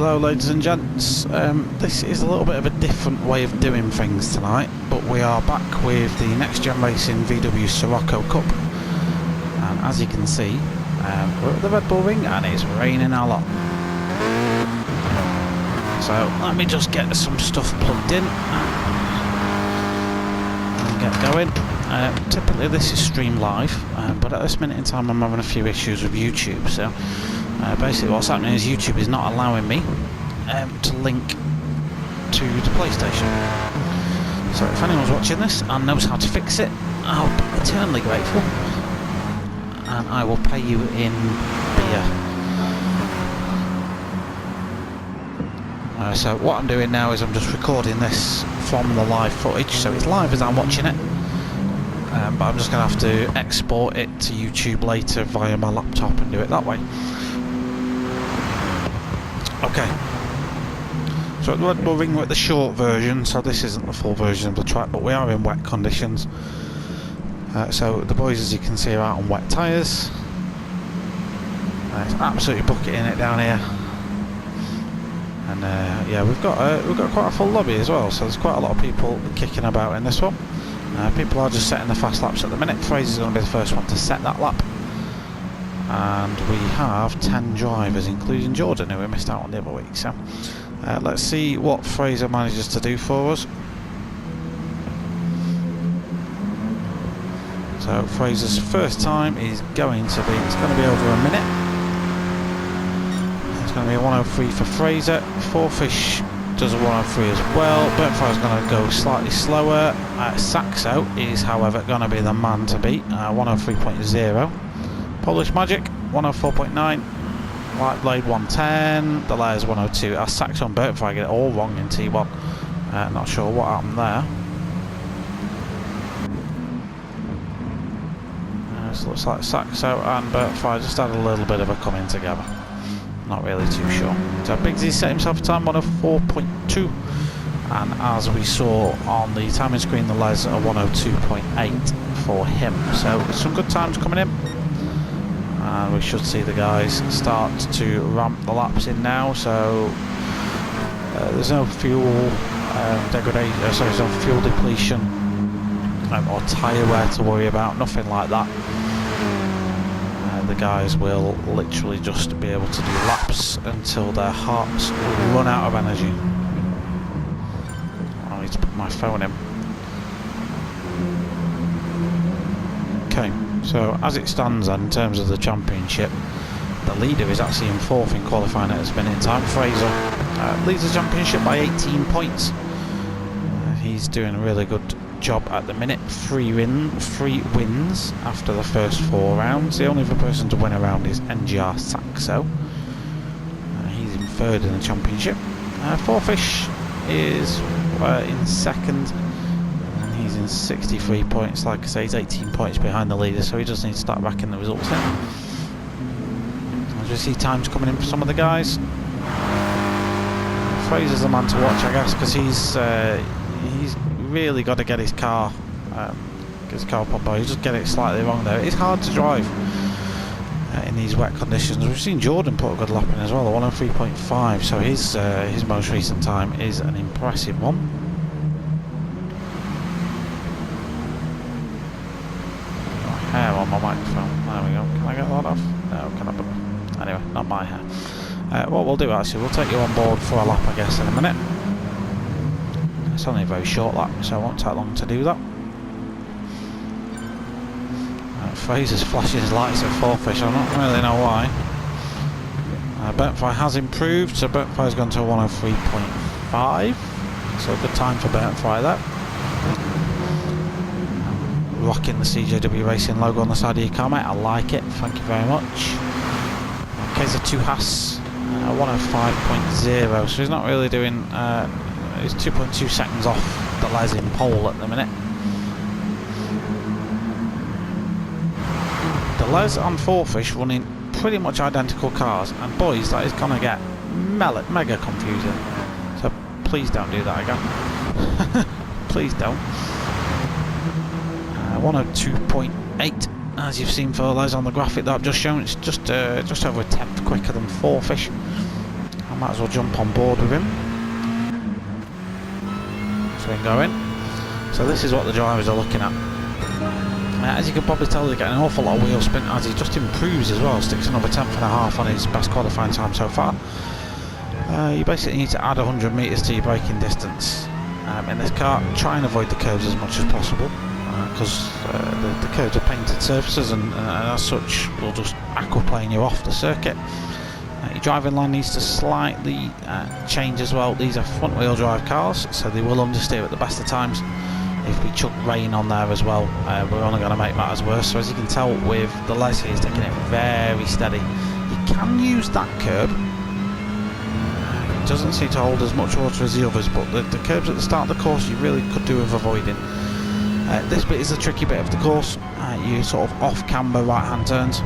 Hello ladies and gents, this is a little bit of a different way of doing things tonight, but we are back with the Next Gen Racing VW Scirocco Cup, and as you can see, we're at the Red Bull Ring and it's raining a lot. So let me just get some stuff plugged in and get going. Typically this is streamed live, but at this minute in time I'm having a few issues with YouTube, so basically what's happening is YouTube is not allowing me to link to the PlayStation. So if anyone's watching this and knows how to fix it, I'll be eternally grateful, and I will pay you in beer. So what I'm doing now is I'm just recording this from the live footage, so it's live as I'm watching it, but I'm just going to have to export it to YouTube later via my laptop and do it that way. Okay, so at the Red Bull Ring we're at the short version, so this isn't the full version of the track, but we are in wet conditions. So the boys, as you can see, are out on wet tyres. It's absolutely bucketing it down here, and yeah, we've got quite a full lobby as well, so there's quite a lot of people kicking about in this one. People are just setting the fast laps at the minute. Fraser's going to be the first one to set that lap. And we have 10 drivers, including Jordan, who we missed out on the other week. So let's see what Fraser manages to do for us. So Fraser's first time is going to be, it's going to be over a minute. It's going to be a 103 for Fraser. Fourfish does a 103 as well. Burntfire's going to go slightly slower. Saxo is, however, going to be the man to beat, 103.0. Polish Magic 104.9, Light Blade 110, the layers 102. Saxo and Burntfire get it all wrong in T1. Not sure what happened there. So it looks like Saxo and Burntfire just had a little bit of a come in together. Not really too sure. So Bigsy set himself a time 104.2, and as we saw on the timing screen, the layers are 102.8 for him. So some good times coming in. And we should see the guys start to ramp the laps in now. So there's no fuel degradation, no fuel depletion or tyre wear to worry about, nothing like that. The guys will literally just be able to do laps until their hearts run out of energy. I need to put my phone in. Okay. So as it stands in terms of the championship, the leader is actually in 4th in qualifying at this minute in time. Fraser leads the championship by 18 points. He's doing a really good job at the minute. 3 wins after the first 4 rounds. The only other person to win a round is NGR Saxo. He's in 3rd in the championship. Fourfish is in 2nd. He's in 63 points. Like I say, he's 18 points behind the leader, so he just needs to start racking the results in. As we see times coming in for some of the guys. Fraser's the man to watch, I guess, because he's really got to get his car pumped by. He's just get it slightly wrong there. It's hard to drive in these wet conditions. We've seen Jordan put a good lap in as well, a 103.5. So his most recent time is an impressive one. Hair on my microphone. There we go. Can I get that off? No, can I? Anyway, not my hair. What we'll do actually, we'll take you on board for a lap, I guess, in a minute. It's only a very short lap, so it won't take long to do that. Fraser's flashing his lights at Fourfish. I don't really know why. Burntfire has improved, so Burntfire's gone to a 103.5. So a good time for Burntfire there. Rocking the CJW Racing logo on the side of your car, mate. I like it, thank you very much. Kaiser 2 Haas 105.0, so he's not really doing, he's 2.2 seconds off the Les in pole at the minute. The Les and Fourfish running pretty much identical cars, and boys, that is going to get mega confusing. So please don't do that again. Please don't. 102.8, as you've seen for Les on the graphic that I've just shown. It's just over a tenth quicker than Fourfish. I might as well jump on board with him. So we're going. So this is what the drivers are looking at. As you can probably tell, they're getting an awful lot of wheel spin as he just improves as well. Sticks another 10.5 on his best qualifying time so far. You basically need to add 100 metres to your braking distance in this car. Try and avoid the curves as much as possible, because the curves are painted surfaces, and as such will just aquaplane you off the circuit. Your driving line needs to slightly change as well. These are front wheel drive cars, so they will understeer at the best of times. If we chuck rain on there as well, we're only going to make matters worse. So as you can tell with the Les here, he's taking it very steady. You can use that curb. It doesn't seem to hold as much water as the others, but the curbs at the start of the course you really could do with avoiding. This bit is the tricky bit of the course. You sort of off-camber right-hand turns,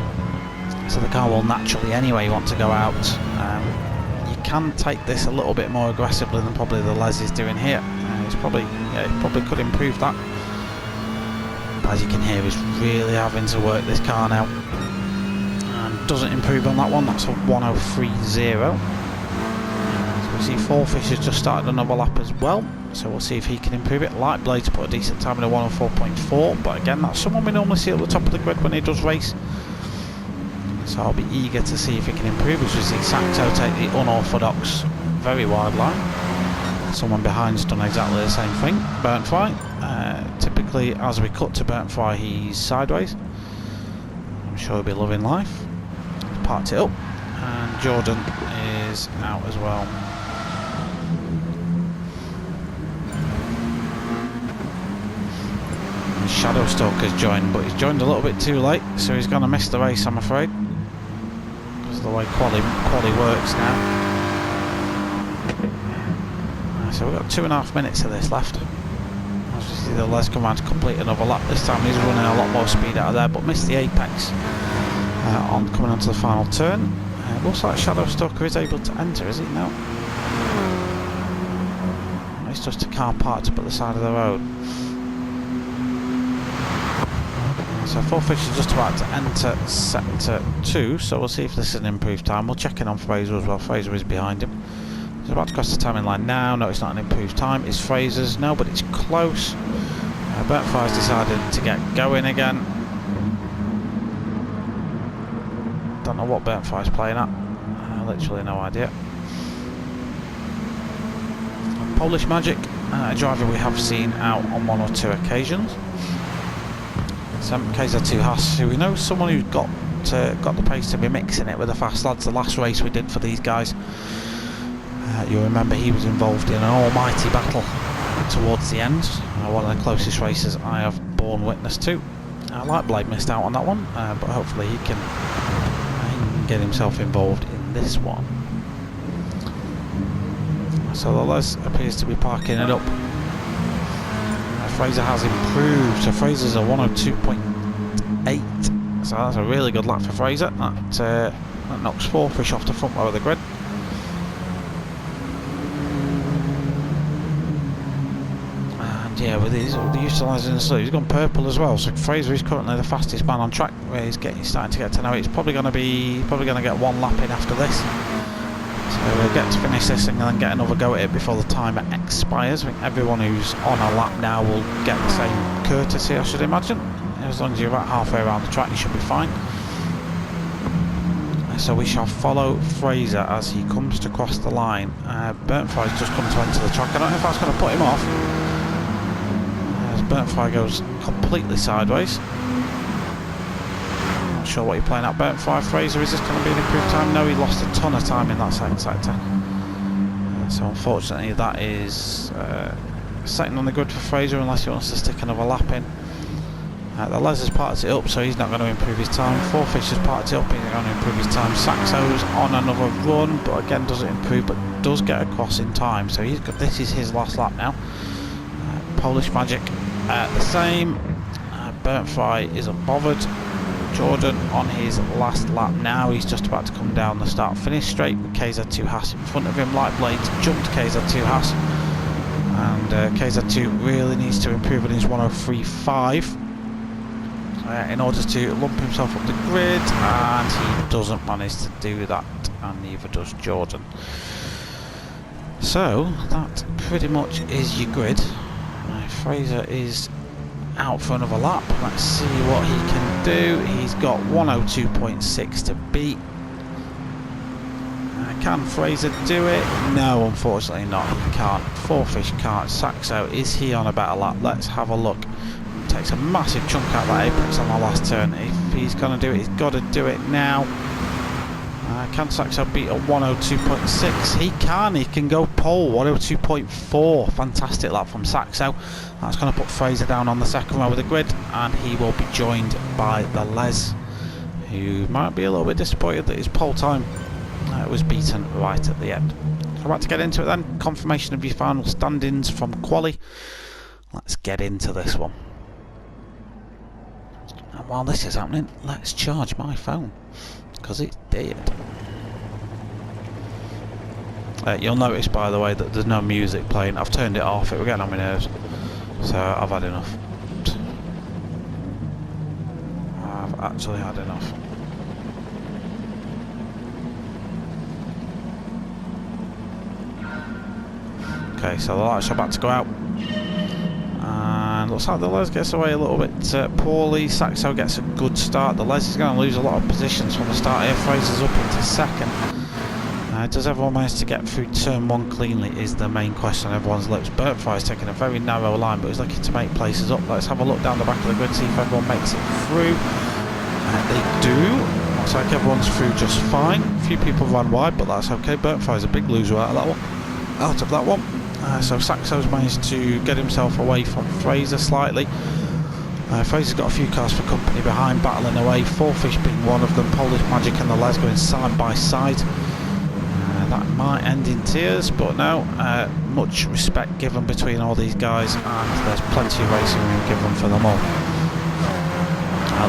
so the car will naturally anyway want to go out. You can take this a little bit more aggressively than probably the Les is doing here. He probably could improve that. But as you can hear, he's really having to work this car now. And doesn't improve on that one. That's a 103.0. So we see Fourfish has just started another lap as well. So we'll see if he can improve it. Light Blade's put a decent time in a 104.4. But again, that's someone we normally see at the top of the grid when he does race. So I'll be eager to see if he can improve. Which is Scirocco take the unorthodox, very wide line. Someone behind's done exactly the same thing. Burnt Fry. Typically, as we cut to Burnt Fry, he's sideways. I'm sure he'll be loving life. He's parked it up. And Jordan is out as well. And Shadow Stalker's joined, but he's joined a little bit too late, so he's going to miss the race, I'm afraid. Because of the way quali works now. So we've got 2.5 minutes of this left. As you see the Les come around to complete another lap. This time he's running a lot more speed out of there, but missed the apex on coming onto the final turn. Looks like Shadow Stalker is able to enter, is it? No. It's just a car parked up at the side of the road. So Fourfish is just about to enter sector 2, so we'll see if this is an improved time. We'll check in on Fraser as well. Fraser is behind him. He's about to cross the timing line now. No, it's not an improved time. It's Fraser's. No, but it's close. Burnt Fry's decided to get going again. Don't know what Burnt Fry's playing at. Literally no idea. Polish Magic, a driver we have seen out on 1 or 2 occasions. Some KZ2 Haas, who we know is someone who's got the pace to be mixing it with the fast lads. The last race we did for these guys, you'll remember he was involved in an almighty battle towards the end. One of the closest races I have borne witness to. Light Blade missed out on that one, but hopefully he can get himself involved in this one. So the Les appears to be parking it up. Fraser has improved, so Fraser's a 102.8, so that's a really good lap for Fraser. That knocks Fourfish off the front row of the grid. And yeah, with his utilising the slew, he's gone purple as well. So Fraser is currently the fastest man on track. Where he's starting to get to know it. He's probably going to get one lap in after this. So we'll get to finish this and then get another go at it before the timer expires. I think everyone who's on a lap now will get the same courtesy, I should imagine. As long as you're about halfway around the track, you should be fine. So we shall follow Fraser as he comes to cross the line. Burnt Fry's just come to enter the track. I don't know if that's going to put him off. As Burnt Fry goes completely sideways. Not sure what you're playing at. Burnt Fry, Fraser, is this going to be an improved time? No, he lost a ton of time in that second sector. So unfortunately that is setting on the grid for Fraser unless he wants to stick another lap in. The Les has parked it up, so he's not going to improve his time. Fourfish has parked it up, he's not going to improve his time. Saxo's on another run, but again doesn't improve, but does get across in time. So this is his last lap now. Polish Magic the same. Burnt Fry is unbothered. Jordan on his last lap now. He's just about to come down the start-finish straight with KZ2 Haas in front of him. Light Blades jumped KZ2 Haas, and KZ2 really needs to improve on his 103.5 in order to lump himself up the grid, and he doesn't manage to do that, and neither does Jordan. So that pretty much is your grid. Fraser is out for another lap. Let's see what he can do. He's got 102.6 to beat. Can Fraser do it? No, unfortunately not. He can't. Fourfish can't. Saxo, is he on a better lap? Let's have a look. Takes a massive chunk out of that apex on the last turn. If he's going to do it, he's got to do it now. Can Saxo beat a 102.6? He can. He can go pole. 102.4. Fantastic lap from Saxo. That's going to put Fraser down on the second row of the grid, and he will be joined by the Les, who might be a little bit disappointed that his pole time was beaten right at the end. So about to get into it then. Confirmation of your final standings from quali. Let's get into this one. And while this is happening, let's charge my phone, because it's dead. You'll notice, by the way, that there's no music playing. I've turned it off. It was getting on my nerves, so I've had enough. I've actually had enough. Okay, so the lights are about to go out, and looks like the Les gets away a little bit poorly. Saxo gets a good start. The Les is going to lose a lot of positions from the start here. Fraser's up into second. Does everyone manage to get through turn one cleanly is the main question on everyone's lips. Burntfry's taking a very narrow line, but he's looking to make places up. Let's have a look down the back of the grid, see if everyone makes it through. They do. Looks like everyone's through just fine. A few people ran wide, but that's okay. Burntfry's a big loser out of that one. So Saxo's managed to get himself away from Fraser slightly. Fraser's got a few cars for company behind, battling away. Fourfish being one of them. Polish Magic and the Les going side by side. That might end in tears, but no. Much respect given between all these guys, and there's plenty of racing room given for them all.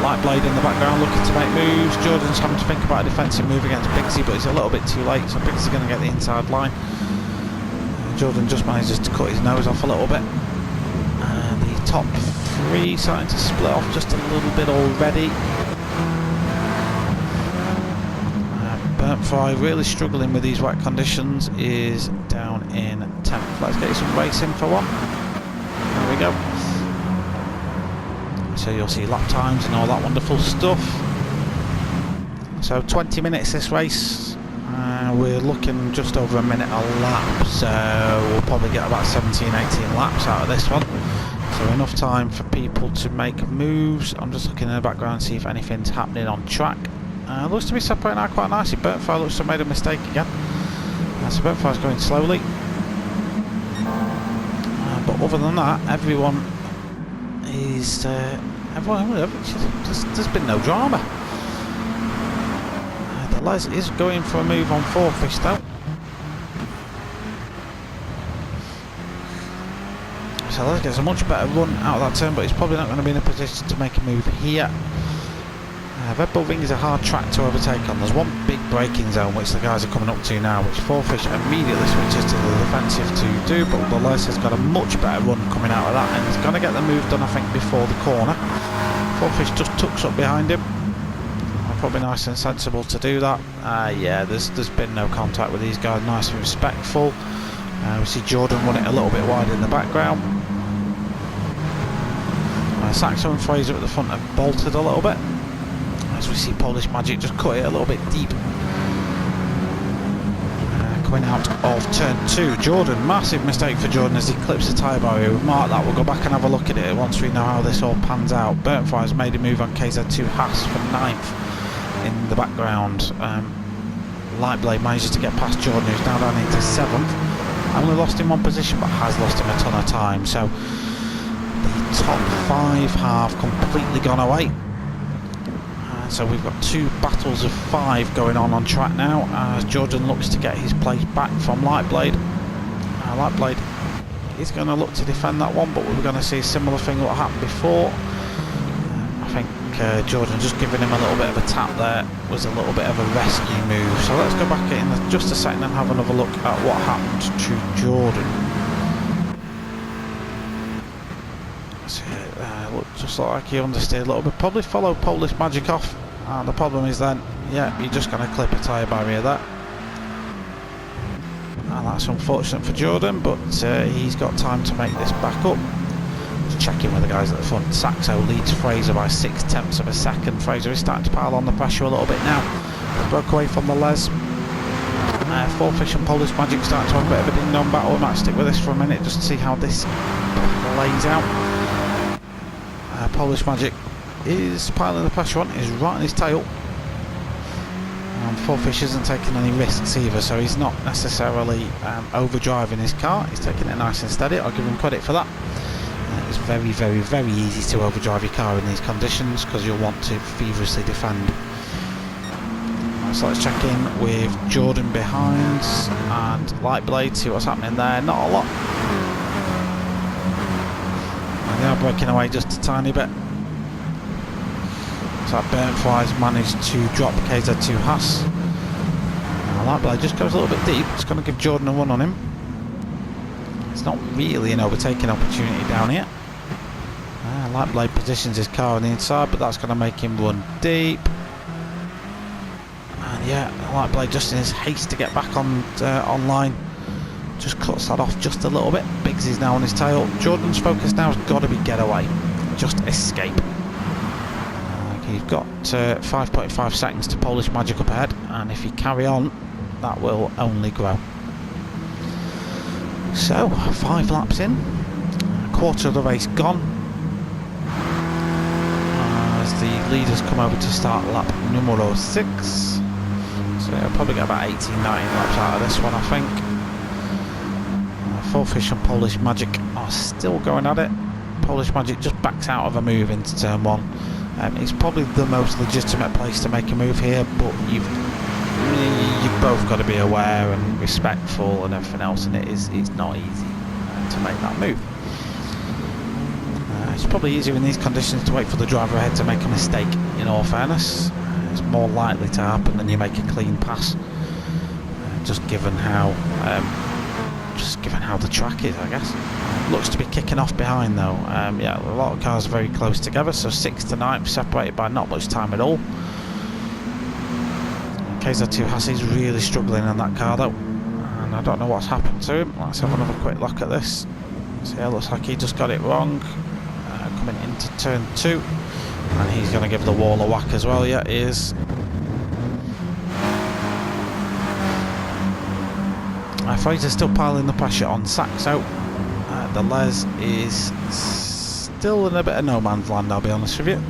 Lightblade in the background looking to make moves. Jordan's having to think about a defensive move against Bigsy, but it's a little bit too late, so Bigsy's going to get the inside line. Jordan just manages to cut his nose off a little bit. The top three starting to split off just a little bit already. Burntfry really struggling with these wet conditions, is down in 10th. Let's get some racing for one. There we go. So you'll see lap times and all that wonderful stuff. So 20 minutes this race. We're looking just over a minute a lap, so we'll probably get about 17-18 laps out of this one. So enough time for people to make moves. I'm just looking in the background to see if anything's happening on track. Looks to be separating out quite nicely. Burntfry looks to have made a mistake again. So Burntfry's going slowly. But other than that, everyone is... there's been no drama. The Les is going for a move on Fourfish though. So Les gets a much better run out of that turn, but he's probably not going to be in a position to make a move here. Red Bull Ring is a hard track to overtake on. There's one big braking zone which the guys are coming up to now, which Fourfish immediately switches to the defensive to do, but the Les has got a much better run coming out of that, and he's going to get the move done, I think, before the corner. Fourfish just tucks up behind him. Probably nice and sensible to do that. Yeah, there's been no contact with these guys, nice and respectful. We see Jordan running a little bit wide in the background. Saxo and Fraser at the front have bolted a little bit, as we see Polish Magic just cut it a little bit deep. Coming out of turn 2, Jordan, massive mistake for Jordan as he clips the tyre barrier. We'll mark that, we'll go back and have a look at it once we know how this all pans out. Burntfry's made a move on KZ2 Haas for 9th in the background. Lightblade manages to get past Jordan, who's now down into 7th. Only lost him one position, but has lost him a ton of time. So the top 5 have completely gone away. So we've got 2 battles of 5 going on track now, as Jordan looks to get his place back from Lightblade. Lightblade is going to look to defend that one, but we're going to see a similar thing what happened before. I think Jordan just giving him a little bit of a tap there was a little bit of a rescue move. So let's go back in just a second and have another look at what happened to Jordan. Just like he understeered a little bit, probably followed Polish Magic off, and the problem is then, yeah, you're just going to clip a tyre barrier there. And that's unfortunate for Jordan, but he's got time to make this back up. Just checking with the guys at the front. Saxo leads Fraser by 6/10 of a second. Fraser is starting to pile on the pressure a little bit now. Broke away from the Les. Fourfish and Polish Magic starting to have a bit of a ding-dong battle. We might stick with this for a minute just to see how this plays out. Polish Magic is piling the pressure on, is right on his tail. Fourfish isn't taking any risks either, so he's not necessarily overdriving his car. He's taking it nice and steady. I'll give him credit for that. It's very, very, very easy to overdrive your car in these conditions because you'll want to feverishly defend. So let's check in with Jordan behind and Lightblade, see what's happening there. Not a lot. And they are breaking away just a tiny bit. So Burnfly's managed to drop KZ2 Haas. Lightblade just goes a little bit deep. It's going to give Jordan a run on him. It's not really an overtaking opportunity down here. Lightblade positions his car on the inside, but that's going to make him run deep. And yeah, Lightblade just in his haste to get back on online just cuts that off just a little bit. Biggsy's now on his tail. Jordan's focus now has got to be get away, just escape. You've got 5.5 seconds to Polish Magic up ahead, and if you carry on, that will only grow. So, 5 laps in, a quarter of the race gone, as the leaders come over to start lap numero 6. So they'll probably get about 18-19 laps out of this one, I think. Fourfish and Polish Magic are still going at it. Polish Magic just backs out of a move into turn 1. It's probably the most legitimate place to make a move here, but you've both got to be aware and respectful and everything else, and it's not easy to make that move. It's probably easier in these conditions to wait for the driver ahead to make a mistake, in all fairness. It's more likely to happen than you make a clean pass, just given how the track is, I guess. Looks to be kicking off behind though. Yeah, a lot of cars are very close together, so 6th to 9th separated by not much time at all. KZ2 Haas is really struggling in that car though, and I don't know what's happened to him. Let's have another quick look at this. So yeah, looks like he just got it wrong. Coming into turn 2, and he's going to give the wall a whack as well. Yeah, he is. Fraser's still piling the pressure on Saxo. The Les is still in a bit of no man's land, I'll be honest with you.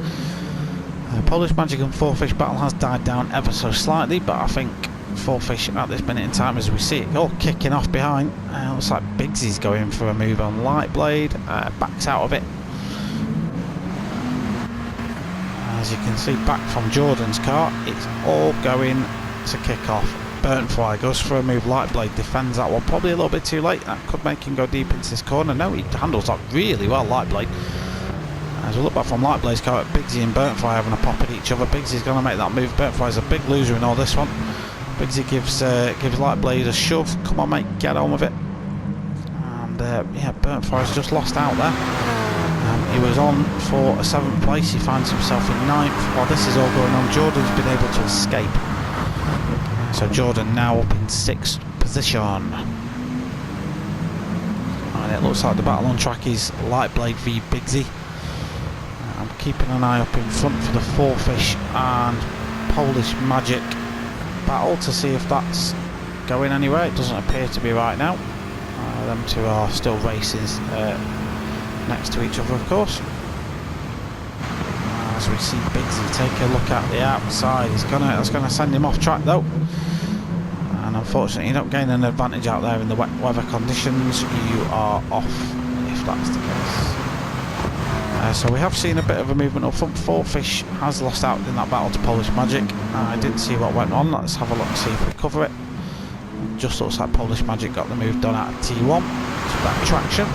Polish Magic and Fourfish battle has died down ever so slightly, but I think Fourfish at this minute in time, as we see it all kicking off behind, looks like Biggsy's going for a move on Lightblade, backs out of it. As you can see back from Jordan's car, it's all going to kick off. Burnfly goes for a move, Lightblade defends that one probably a little bit too late. That could make him go deep into this corner. No, he handles that really well, Lightblade. As we look back from Lightblade's car at Biggsy and Burnfly having a pop at each other. Biggsy's going to make that move. Burnfly's a big loser in all this one. Biggsy gives Lightblade a shove. Come on mate, get on with it. And yeah, Burnfly's just lost out there. He was on for a 7th place, he finds himself in 9th. While this is all going on, Jordan's been able to escape. So Jordan now up in 6th position. And it looks like the battle on track is Lightblade v Biggsy. I'm keeping an eye up in front for the Fourfish and Polish Magic battle to see if that's going anywhere. It doesn't appear to be right now. Them two are still racing next to each other, of course. As we see Biggsy take a look at the outside, that's gonna send him off track though. And unfortunately, you don't gain an advantage out there in the wet weather conditions. You are off if that's the case. So we have seen a bit of a movement up front. Fourfish has lost out in that battle to Polish Magic. I didn't see what went on. Let's have a look and see if we cover it. Just looks like Polish Magic got the move done out of T1. It's back traction.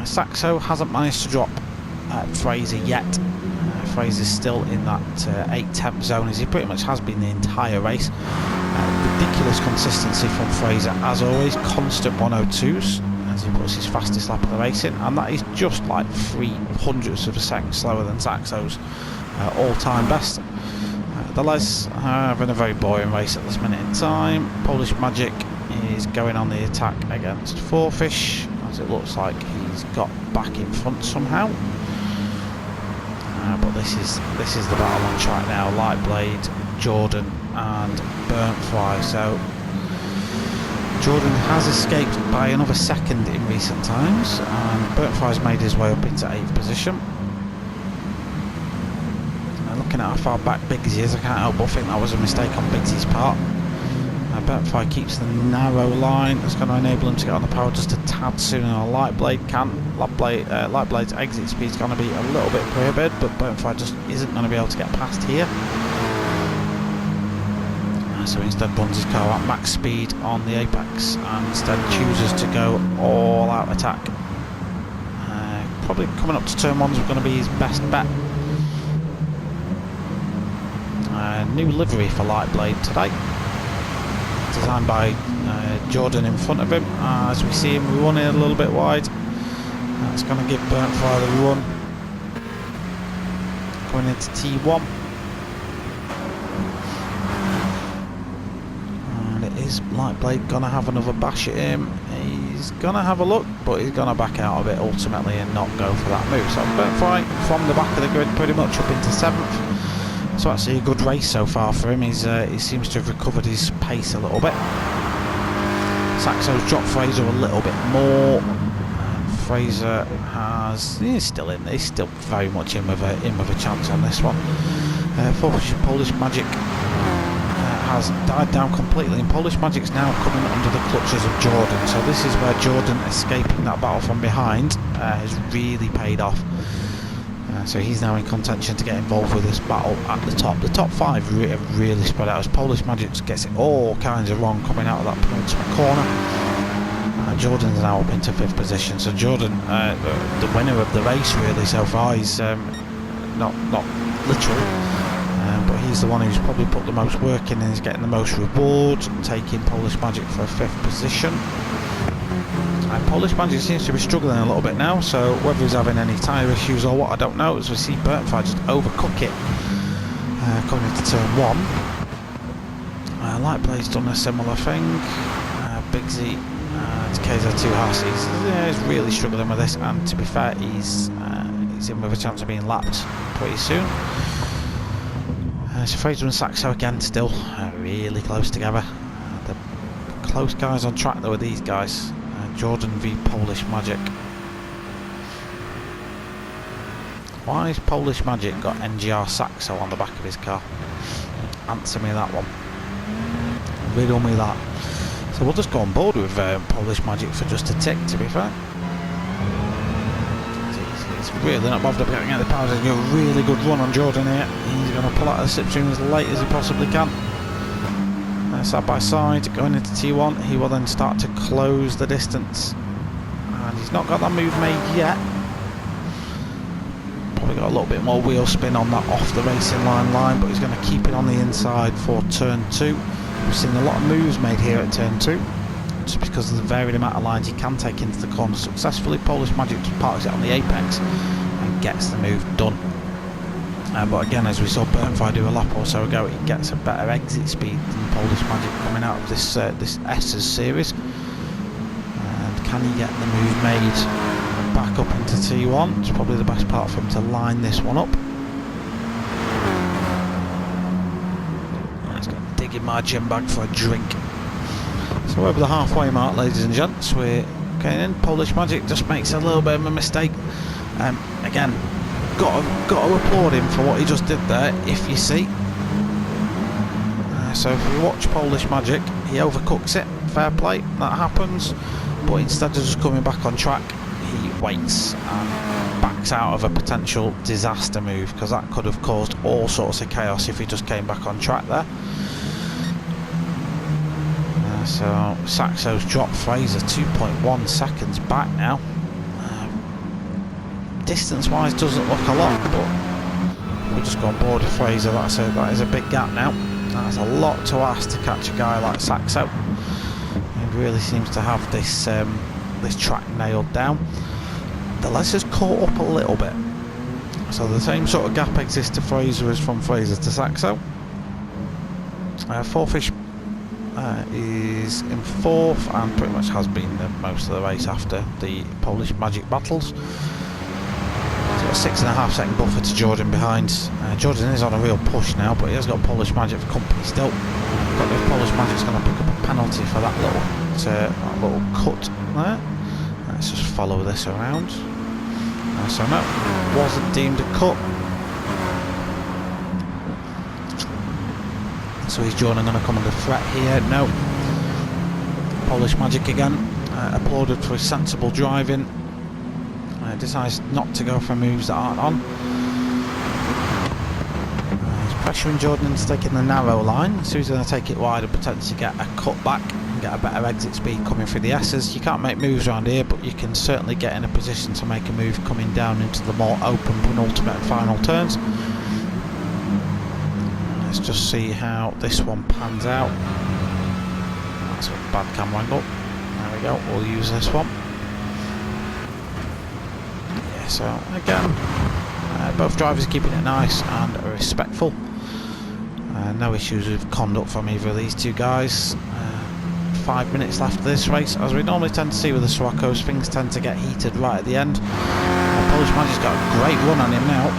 Saxo hasn't managed to drop Fraser yet. Fraser's still in that 8-10 zone as he pretty much has been the entire race. Ridiculous consistency from Fraser as always, constant 102s as he puts his fastest lap of the race in, and that is just like 0.03 of a second slower than Saxo's all-time best. Les having a very boring race at this minute in time. Polish Magic is going on the attack against Fourfish, as it looks like he's got back in front somehow. But this is the battle on track now. Lightblade, Jordan and Burntfly. So Jordan has escaped by another second in recent times, and Burntfly's made his way up into 8th position. Looking at how far back Biggsy is, I can't help but think that was a mistake on Biggsy's part. Burntfly keeps the narrow line. That's going to enable him to get on the power just a tad sooner than Lightblade can. Lightblade's exit speed is going to be a little bit prohibited, but Burntfly just isn't going to be able to get past here. So instead runs his car at max speed on the apex and instead chooses to go all out attack. Probably coming up to turn 1's going to be his best bet. New livery for Lightblade today, designed by Jordan in front of him. As we see him running a little bit wide, that's going to give Burntfly the run. Going into T1. Is Lightblade going to have another bash at him? He's going to have a look, but he's going to back out of it ultimately and not go for that move. So Burntfly from the back of the grid pretty much up into 7th. So actually a good race so far for him. He seems to have recovered his pace a little bit. Saxo's dropped Fraser a little bit more. Fraser he's still in. He's still very much in with a chance on this one. Polish Magic has died down completely, and Polish Magic's now coming under the clutches of Jordan. So this is where Jordan escaping that battle from behind has really paid off. So he's now in contention to get involved with this battle at the top. The top 5 have really spread out as Polish Magic gets it all kinds of wrong coming out of that penultimate corner. Jordan's now up into 5th position. So Jordan, the winner of the race really so far. He's not literally, but he's the one who's probably put the most work in and is getting the most reward, taking Polish Magic for a 5th position. And Polish Magic seems to be struggling a little bit now, so whether he's having any tyre issues or what, I don't know, as we see Burntfly just overcook it coming into turn 1. Lightblade's done a similar thing. Biggsy and KZ2 Haas, he's really struggling with this, and to be fair, he's in with a chance of being lapped pretty soon. So Fraser and Saxo again still really close together. The close guys on track though are these guys. Jordan v Polish Magic. Why has Polish Magic got NGR Saxo on the back of his car? Answer me that one. Riddle me that. So we'll just go on board with Polish Magic for just a tick, to be fair. He's really not bothered about getting out of the power. He's got a really good run on Jordan here. He's going to pull out of the slipstream as late as he possibly can. Side by side, going into T1, he will then start to close the distance. And he's not got that move made yet. Probably got a little bit more wheel spin on that off the racing line, but he's going to keep it on the inside for turn 2. We've seen a lot of moves made here at turn 2, just because of the varied amount of lines he can take into the corner successfully. Polish Magic just parks it on the apex and gets the move done. But again, as we saw Burntfly do a lap or so ago, he gets a better exit speed than Polish Magic coming out of this S's series. And can he get the move made back up into T1? It's probably the best part for him to line this one up. He's going to dig in my gym bag for a drink. So over the halfway mark, ladies and gents, we're getting in. Polish Magic just makes a little bit of a mistake. Again, got to applaud him for what he just did there, if you see. So if we watch Polish Magic, he overcooks it, fair play, that happens, but instead of just coming back on track, he waits and backs out of a potential disaster move, because that could have caused all sorts of chaos if he just came back on track there. So Saxo's dropped Fraser 2.1 seconds back now. Distance-wise doesn't look a lot, but we'll just go on board with Fraser. That is a big gap now. That's a lot to ask to catch a guy like Saxo. He really seems to have this this track nailed down. The Les has caught up a little bit, so the same sort of gap exists to Fraser as from Fraser to Saxo. Fourfish is in 4th and pretty much has been most of the race after the Polish Magic battles. He's got a 6.5 second buffer to Jordan behind. Jordan is on a real push now, but he has got Polish Magic for company still. Got if Polish Magic's going to pick up a penalty for that little cut there. Let's just follow this around. So no, wasn't deemed a cut. So is Jordan going to come under threat here? No. Polish Magic again, applauded for his sensible driving. Decides not to go for moves that aren't on. He's pressuring Jordan into taking the narrow line, so he's going to take it wide and potentially get a cut back and get a better exit speed coming through the S's. You can't make moves around here, but you can certainly get in a position to make a move coming down into the more open penultimate and final turns. Let's just see how this one pans out. That's a bad camera angle. There we go, we'll use this one. Yeah, so again, both drivers keeping it nice and respectful. No issues with conduct from either of these two guys. 5 minutes left of this race. As we normally tend to see with the Sciroccos, things tend to get heated right at the end. Polish Magic's got a great run on him now.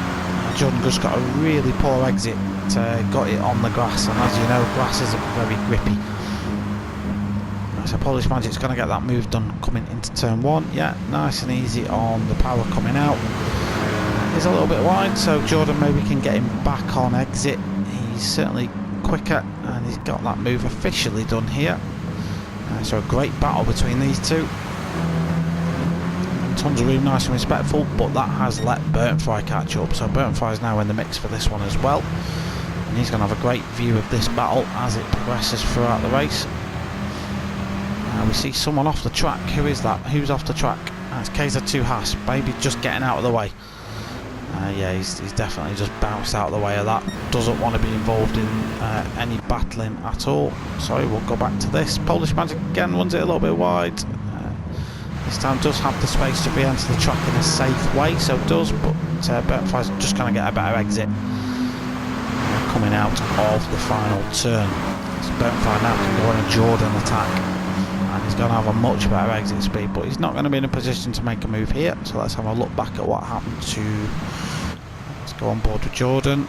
Jordan just got a really poor exit, got it on the grass, and as you know, grass isn't very grippy. So Polish Magic's going to get that move done coming into turn 1. Yeah, nice and easy on the power coming out. He's a little bit wide, so Jordan maybe can get him back on exit. He's certainly quicker, and he's got that move officially done here. So a great battle between these two. Tons of room, nice and respectful, but that has let Burnfry catch up. So Burnfry is now in the mix for this one as well, and he's going to have a great view of this battle as it progresses throughout the race. We see someone off the track. Who is that? Who's off the track? It's KZ2 Haas, maybe just getting out of the way. Yeah, he's definitely just bounced out of the way of that. Doesn't want to be involved in any battling at all. Sorry, we'll go back to this. Polish Magic again runs it a little bit wide. This time does have the space to re-enter the track in a safe way, so it does, but Burnfry's just going to get a better exit coming out of the final turn. So Burnfry now can go on a Jordan attack, and he's going to have a much better exit speed, but he's not going to be in a position to make a move here. So let's have a look back at what happened to... Let's go on board with Jordan.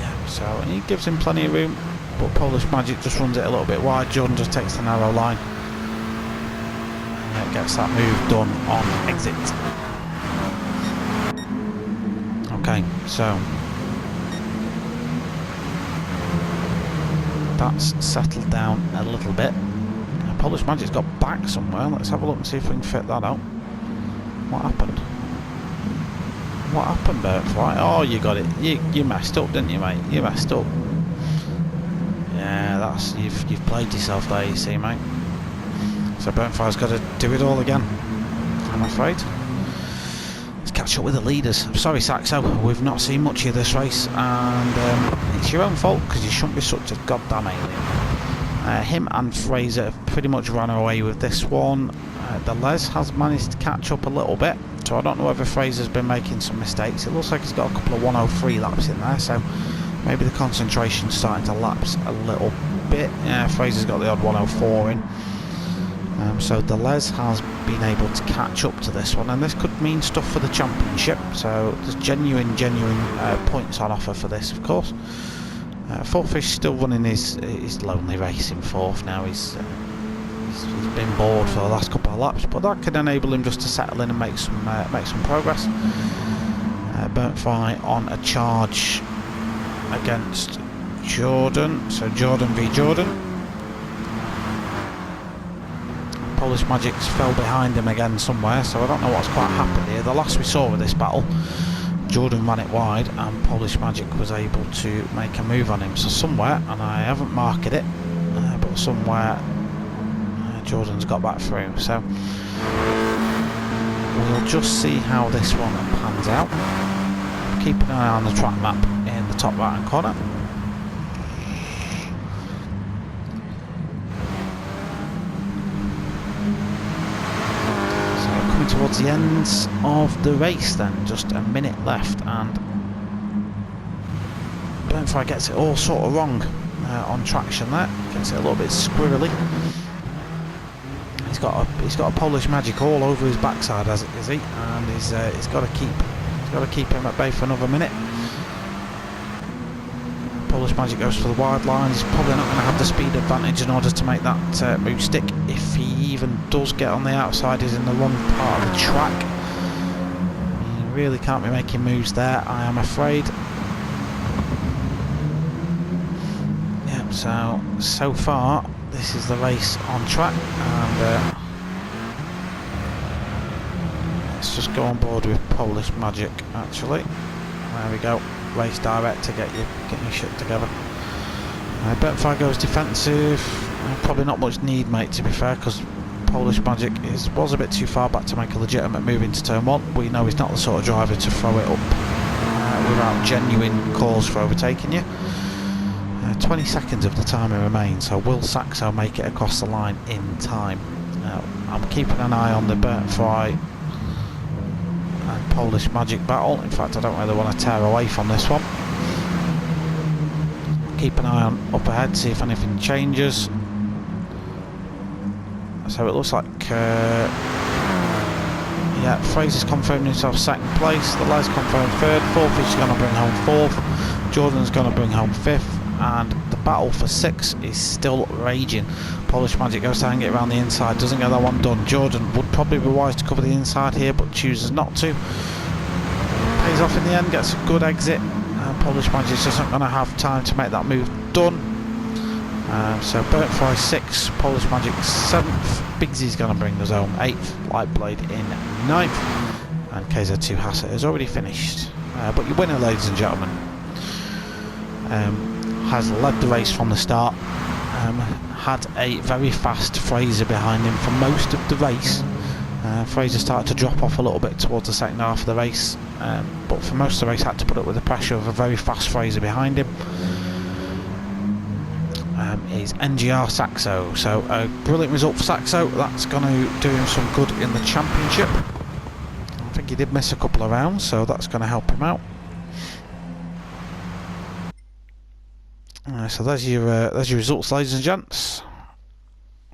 Yeah, so he gives him plenty of room, but Polish Magic just runs it a little bit wide. Jordan just takes the narrow line and gets that move done on exit. Okay, so that's settled down a little bit. Polish Magic's got back somewhere. Let's have a look and see if we can fit that out. What happened? What happened, Burnfry? Oh, you got it. You messed up, didn't you, mate? You messed up. Yeah, that's you've played yourself there, you see, mate. So Burnfry's got to do it all again, I'm afraid. Let's catch up with the leaders. I'm sorry, Saxo, we've not seen much of this race, and it's your own fault because you shouldn't be such a goddamn alien. Him and Fraser have pretty much run away with this one. The Les has managed to catch up a little bit, so I don't know whether Fraser's been making some mistakes. It looks like he's got a couple of 103 laps in there, so maybe the concentration's starting to lapse a little bit. Yeah, Fraser's got the odd 104 in. So the Les has been able to catch up to this one, and this could mean stuff for the championship. So there's genuine points on offer for this, of course. Fourfish still running his lonely race in 4th now. He's been bored for the last couple of laps, but that could enable him just to settle in and make some progress. Burnfry on a charge against Jordan, so Jordan v Jordan. Polish Magic's fell behind him again somewhere, so I don't know what's quite happened here. The last we saw of this battle, Jordan ran it wide and Polish Magic was able to make a move on him. So somewhere, and I haven't marked it, but somewhere Jordan's got back through. So we'll just see how this one pans out. Keep an eye on the track map in the top right hand corner. Towards the ends of the race then, just a minute left, and Burnfry gets it all sort of wrong on traction there. Gets it a little bit squirrely. He's got a Polish magic all over his backside, as is he, and he's got to keep him at bay for another minute. Polish magic goes for the wide line. He's probably not going to have the speed advantage in order to make that move stick. If he even does get on the outside, he's in the wrong part of the track. He really can't be making moves there, I am afraid. Yep, so far this is the race on track, and let's just go on board with Polish magic actually. There we go. Race direct to get your shit together. Burnfry goes defensive. Probably not much need, mate, to be fair, because Polish magic was a bit too far back to make a legitimate move into turn 1. We know he's not the sort of driver to throw it up without genuine cause for overtaking you. 20 seconds of the timing remains, so will Saxo make it across the line in time? I'm keeping an eye on the Burnfry and Polish magic battle. In fact, I don't really want to tear away from this one. Keep an eye on up ahead, see if anything changes. So it looks like yeah, Fraser's confirmed himself second place, the Les confirmed third, fourth is going to bring home fourth, Jordan's going to bring home fifth, and the battle for 6 is still raging. Polish magic goes down and get around the inside, doesn't get that one done. Jordan would probably be wise to cover the inside here, but chooses not to. Pays off in the end, gets a good exit. Polish magic just not going to have time to make that move done. So Burnfry 6, Polish magic 7th, Bigsy's going to bring us home 8th, Lightblade in 9th, and KZ2 Hassett has already finished. But your winner, ladies and gentlemen, has led the race from the start, had a very fast Fraser behind him for most of the race. Fraser started to drop off a little bit towards the second half of the race, but for most of the race had to put up with the pressure of a very fast Fraser behind him. Is NGR Saxo, so a brilliant result for Saxo. That's going to do him some good in the championship. I think he did miss a couple of rounds, so that's going to help him out. So there's your results, ladies and gents.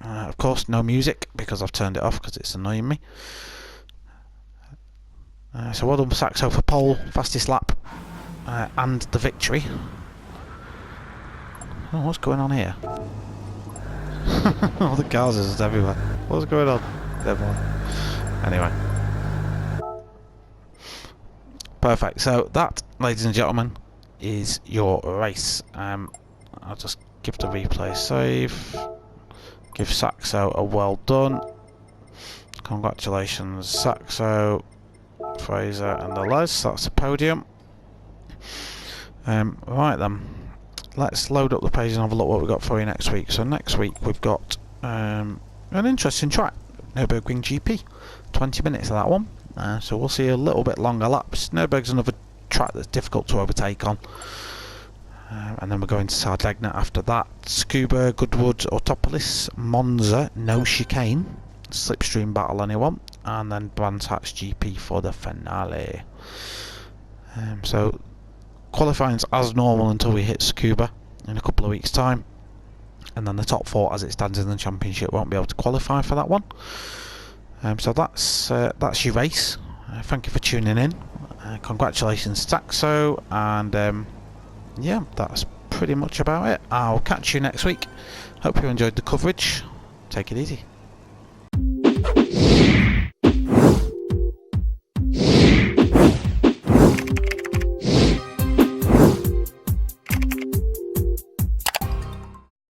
Of course, no music because I've turned it off because it's annoying me. So well done for Saxo for pole, fastest lap, and the victory. Oh, what's going on here? All the cars are just everywhere. What's going on? Never mind. Anyway. Perfect. So that, ladies and gentlemen, is your race. I'll just give the replay save. Give Saxo a well done. Congratulations, Saxo, Fraser and the Les. That's the podium. Right then. Let's load up the page and have a look what we've got for you next week. So next week we've got an interesting track, Nürburgring GP. 20 minutes of that one. So we'll see a little bit longer laps. Nürburgring's another track that's difficult to overtake on. And then we're going to Sardegna after that. Scuba, Goodwood, Autopolis, Monza, no chicane. Slipstream battle anyone. And then Brands Hatch GP for the finale. So qualifying's as normal until we hit Scuba in a couple of weeks' time, and then the top 4 as it stands in the championship won't be able to qualify for that one. So that's your race. Thank you for tuning in. Congratulations, Saxo, and yeah, that's pretty much about it. I'll catch you next week. Hope you enjoyed the coverage. Take it easy.